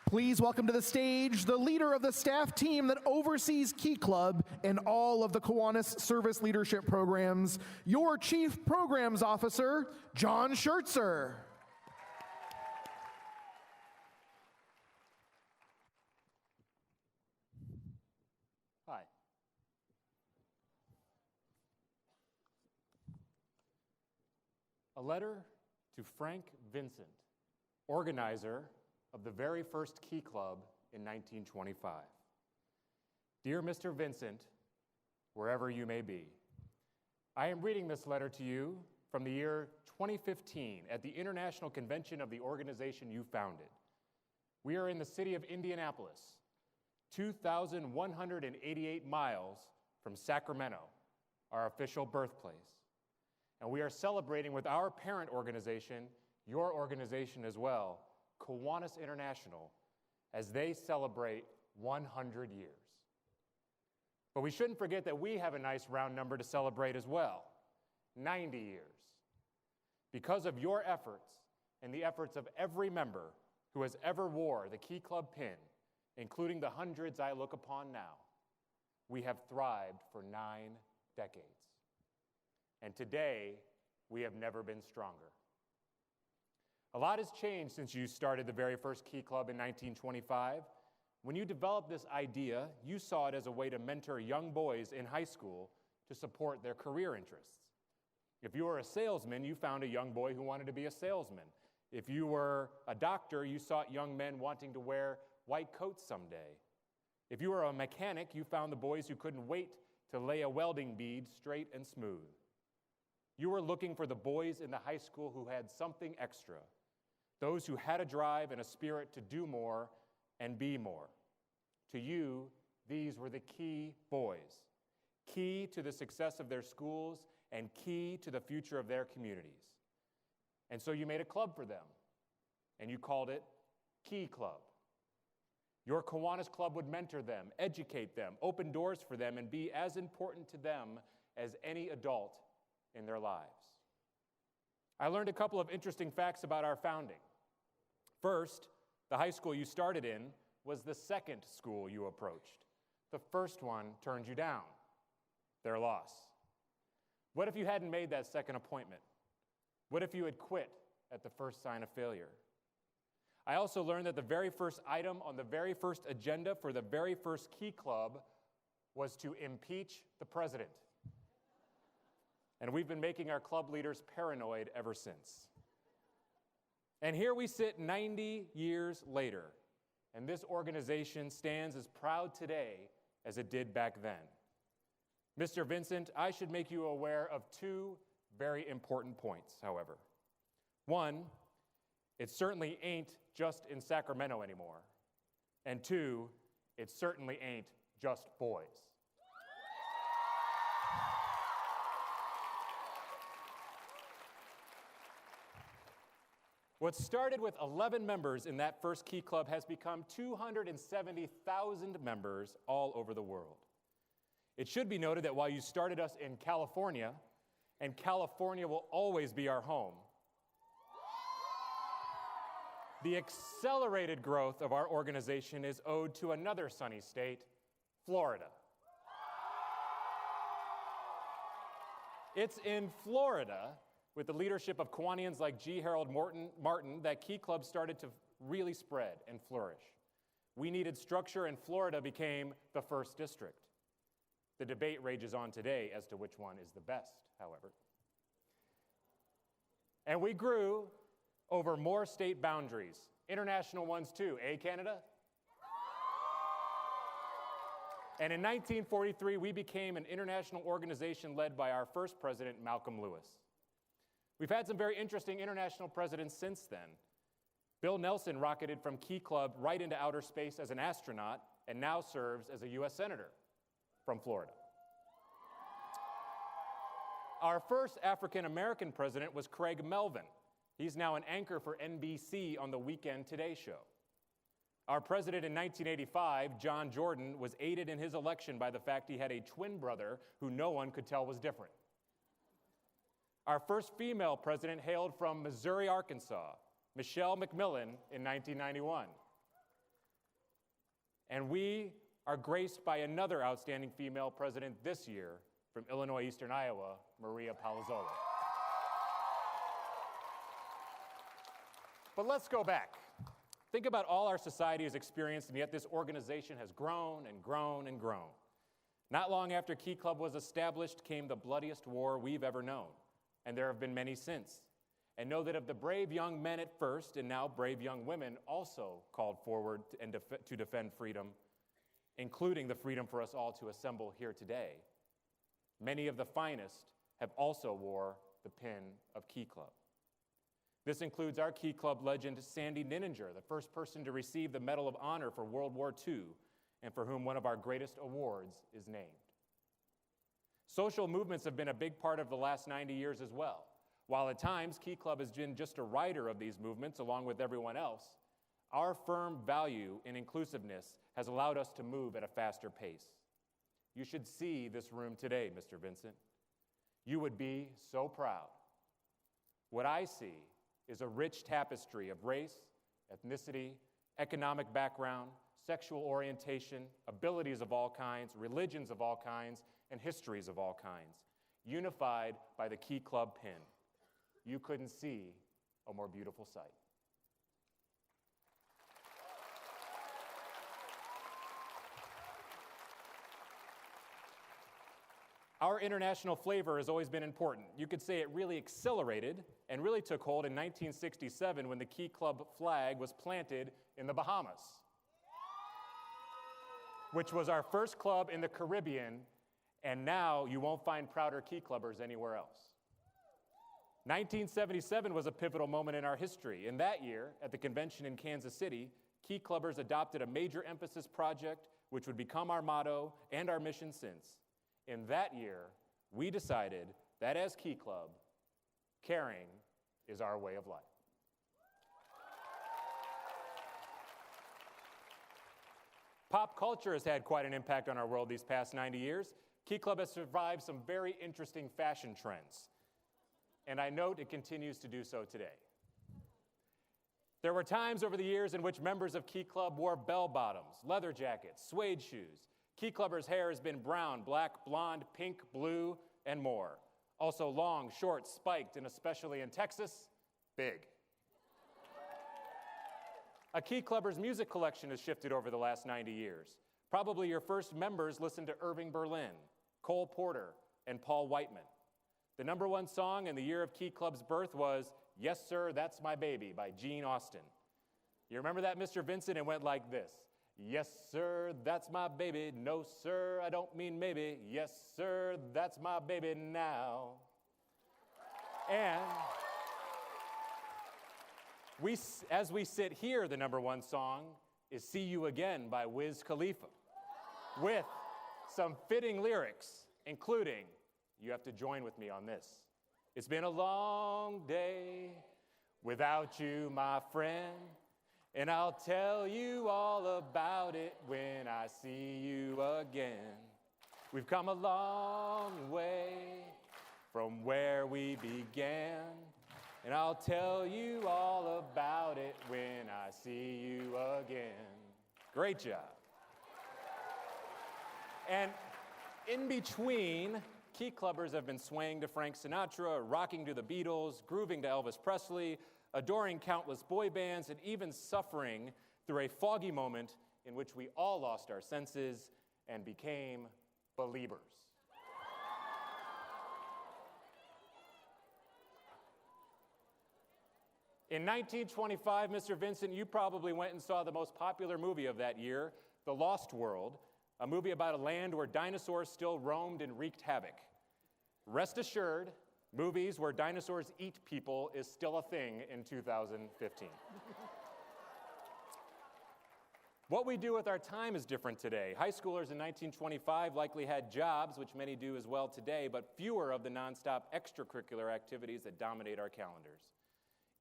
Please welcome to the stage the leader of the staff team that oversees Key Club and all of the Kiwanis service leadership programs, your Chief Programs Officer, John Shertzer. Hi. A letter to Frank Vincent, organizer of the very first Key Club in 1925. Dear Mr. Vincent, wherever you may be, I am reading this letter to you from the year 2015 at the International Convention of the organization you founded. We are in the city of Indianapolis, 2,188 miles from Sacramento, our official birthplace. And we are celebrating with our parent organization, your organization as well, Kiwanis International, as they celebrate 100 years. But we shouldn't forget that we have a nice round number to celebrate as well, 90 years. Because of your efforts and the efforts of every member who has ever wore the Key Club pin, including the hundreds I look upon now, we have thrived for 9 decades. And today, we have never been stronger. A lot has changed since you started the very first Key Club in 1925. When you developed this idea, you saw it as a way to mentor young boys in high school to support their career interests. If you were a salesman, you found a young boy who wanted to be a salesman. If you were a doctor, you sought young men wanting to wear white coats someday. If you were a mechanic, you found the boys who couldn't wait to lay a welding bead straight and smooth. You were looking for the boys in the high school who had something extra, those who had a drive and a spirit to do more and be more. To you, these were the key boys, key to the success of their schools and key to the future of their communities. And so you made a club for them, and you called it Key Club. Your Kiwanis Club would mentor them, educate them, open doors for them, and be as important to them as any adult in their lives. I learned a couple of interesting facts about our founding. First, the high school you started in was the second school you approached. The first one turned you down. Their loss. What if you hadn't made that second appointment? What if you had quit at the first sign of failure? I also learned that the very first item on the very first agenda for the very first Key Club was to impeach the president. And we've been making our club leaders paranoid ever since. And here we sit 90 years later, and this organization stands as proud today as it did back then. Mr. Vincent, I should make you aware of 2 very important points, however. One, it certainly ain't just in Sacramento anymore. And 2, it certainly ain't just boys. What started with 11 members in that first Key Club has become 270,000 members all over the world. It should be noted that while you started us in California, and California will always be our home, the accelerated growth of our organization is owed to another sunny state, Florida. It's in Florida, with the leadership of Kiwanians like G. Harold Martin, that Key Club started to really spread and flourish. We needed structure, and Florida became the first district. The debate rages on today as to which one is the best, however. And we grew over more state boundaries, international ones too, Canada? And in 1943, we became an international organization led by our first president, Malcolm Lewis. We've had some very interesting international presidents since then. Bill Nelson rocketed from Key Club right into outer space as an astronaut and now serves as a U.S. Senator from Florida. Our first African-American president was Craig Melvin. He's now an anchor for NBC on the Weekend Today show. Our president in 1985, John Jordan, was aided in his election by the fact he had a twin brother who no one could tell was different. Our first female president hailed from Missouri, Arkansas, Michelle McMillan in 1991. And we are graced by another outstanding female president this year from Illinois Eastern Iowa, Maria Palazzolo. But let's go back. Think about all our society has experienced, and yet this organization has grown and grown and grown. Not long after Key Club was established came the bloodiest war we've ever known, and there have been many since. And know that of the brave young men at first, and now brave young women also called forward to defend freedom, including the freedom for us all to assemble here today, many of the finest have also wore the pin of Key Club. This includes our Key Club legend, Sandy Ninninger, the first person to receive the Medal of Honor for World War II, and for whom one of our greatest awards is named. Social movements have been a big part of the last 90 years as well. While at times Key Club has been just a rider of these movements along with everyone else, our firm value in inclusiveness has allowed us to move at a faster pace. You should see this room today, Mr. Vincent. You would be so proud. What I see is a rich tapestry of race, ethnicity, economic background, sexual orientation, abilities of all kinds, religions of all kinds, and histories of all kinds, unified by the Key Club pin. You couldn't see a more beautiful sight. Our international flavor has always been important. You could say it really accelerated and really took hold in 1967 when the Key Club flag was planted in the Bahamas, which was our first club in the Caribbean, and now you won't find prouder Key Clubbers anywhere else. 1977 was a pivotal moment in our history. In that year, at the convention in Kansas City, Key Clubbers adopted a major emphasis project which would become our motto and our mission since. In that year, we decided that as Key Club, caring is our way of life. Pop culture has had quite an impact on our world these past 90 years. Key Club has survived some very interesting fashion trends, and I note it continues to do so today. There were times over the years in which members of Key Club wore bell-bottoms, leather jackets, suede shoes. Key Clubbers' hair has been brown, black, blonde, pink, blue, and more. Also long, short, spiked, and especially in Texas, big. A Key Clubber's music collection has shifted over the last 90 years. Probably your first members listened to Irving Berlin, Cole Porter, and Paul Whiteman. The #1 song in the year of Key Club's birth was "Yes Sir, That's My Baby" by Gene Austin. You remember that, Mr. Vincent? It went like this. Yes, sir, that's my baby. No, sir, I don't mean maybe. Yes, sir, that's my baby now. And as we sit here, the #1 song is "See You Again" by Wiz Khalifa, with some fitting lyrics, including, you have to join with me on this. It's been a long day without you, my friend, and I'll tell you all about it when I see you again. We've come a long way from where we began, and I'll tell you all about it when I see you again. Great job. And in between, Key Clubbers have been swaying to Frank Sinatra, rocking to the Beatles, grooving to Elvis Presley, adoring countless boy bands, and even suffering through a foggy moment in which we all lost our senses and became believers. In 1925, Mr. Vincent, you probably went and saw the most popular movie of that year, The Lost World, a movie about a land where dinosaurs still roamed and wreaked havoc. Rest assured, movies where dinosaurs eat people is still a thing in 2015. What we do with our time is different today. High schoolers in 1925 likely had jobs, which many do as well today, but fewer of the nonstop extracurricular activities that dominate our calendars.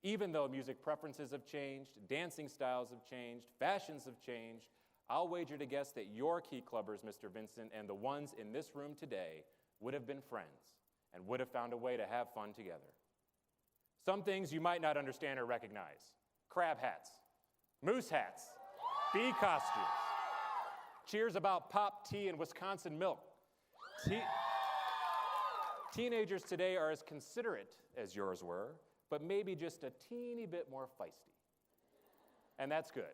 Even though music preferences have changed, dancing styles have changed, fashions have changed, I'll wager to guess that your Key Clubbers, Mr. Vincent, and the ones in this room today would have been friends and would have found a way to have fun together. Some things you might not understand or recognize: crab hats, moose hats, bee costumes, Cheers about pop, tea, and Wisconsin milk. Teenagers today are as considerate as yours were, but maybe just a teeny bit more feisty. And that's good.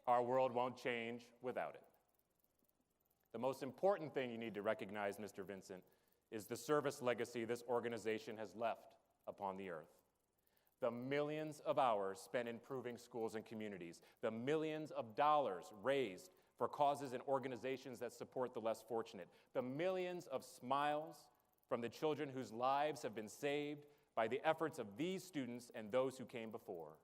Our world won't change without it. The most important thing you need to recognize, Mr. Vincent, is the service legacy this organization has left upon the earth. The millions of hours spent improving schools and communities, the millions of dollars raised for causes and organizations that support the less fortunate, the millions of smiles from the children whose lives have been saved by the efforts of these students and those who came before.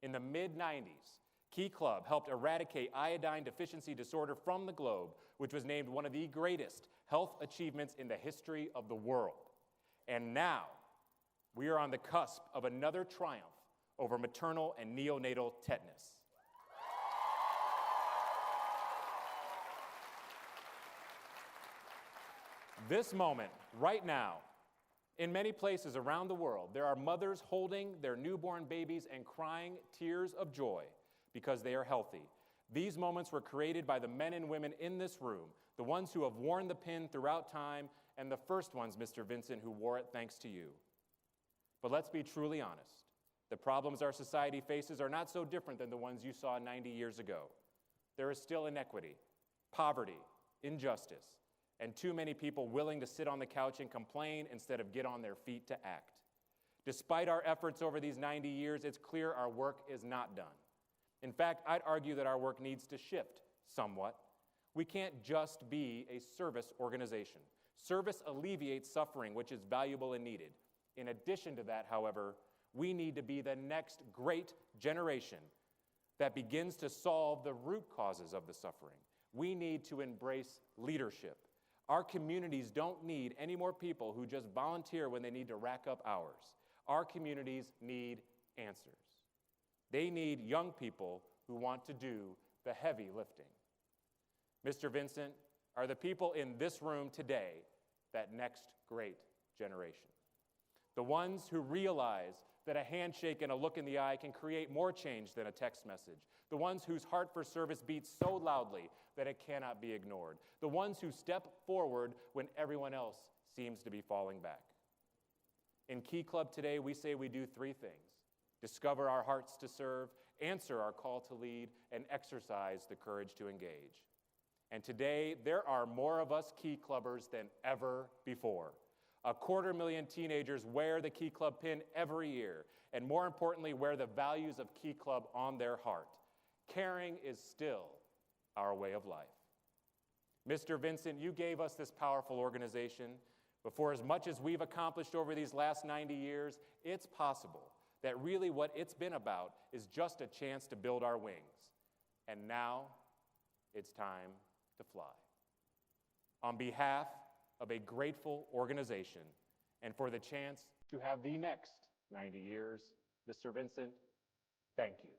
In the mid-90s, Key Club helped eradicate iodine deficiency disorder from the globe, which was named one of the greatest health achievements in the history of the world. And now, we are on the cusp of another triumph over maternal and neonatal tetanus. This moment, right now, in many places around the world, there are mothers holding their newborn babies and crying tears of joy because they are healthy. These moments were created by the men and women in this room, the ones who have worn the pin throughout time, and the first ones, Mr. Vincent, who wore it thanks to you. But let's be truly honest. The problems our society faces are not so different than the ones you saw 90 years ago. There is still inequity, poverty, injustice, and too many people willing to sit on the couch and complain instead of get on their feet to act. Despite our efforts over these 90 years, it's clear our work is not done. In fact, I'd argue that our work needs to shift somewhat. We can't just be a service organization. Service alleviates suffering, which is valuable and needed. In addition to that, however, we need to be the next great generation that begins to solve the root causes of the suffering. We need to embrace leadership. Our communities don't need any more people who just volunteer when they need to rack up hours. Our communities need answers. They need young people who want to do the heavy lifting. Mr. Vincent, are the people in this room today that next great generation? The ones who realize that a handshake and a look in the eye can create more change than a text message. The ones whose heart for service beats so loudly that it cannot be ignored. The ones who step forward when everyone else seems to be falling back. In Key Club today, we say we do three things: discover our hearts to serve, answer our call to lead, and exercise the courage to engage. And today, there are more of us Key Clubbers than ever before. 250,000 teenagers wear the Key Club pin every year, and more importantly, wear the values of Key Club on their heart. Caring is still our way of life. Mr. Vincent, you gave us this powerful organization, but for as much as we've accomplished over these last 90 years, it's possible that really what it's been about is just a chance to build our wings. And now, it's time to fly. On behalf of a grateful organization, and for the chance to have the next 90 years, Mr. Vincent, thank you.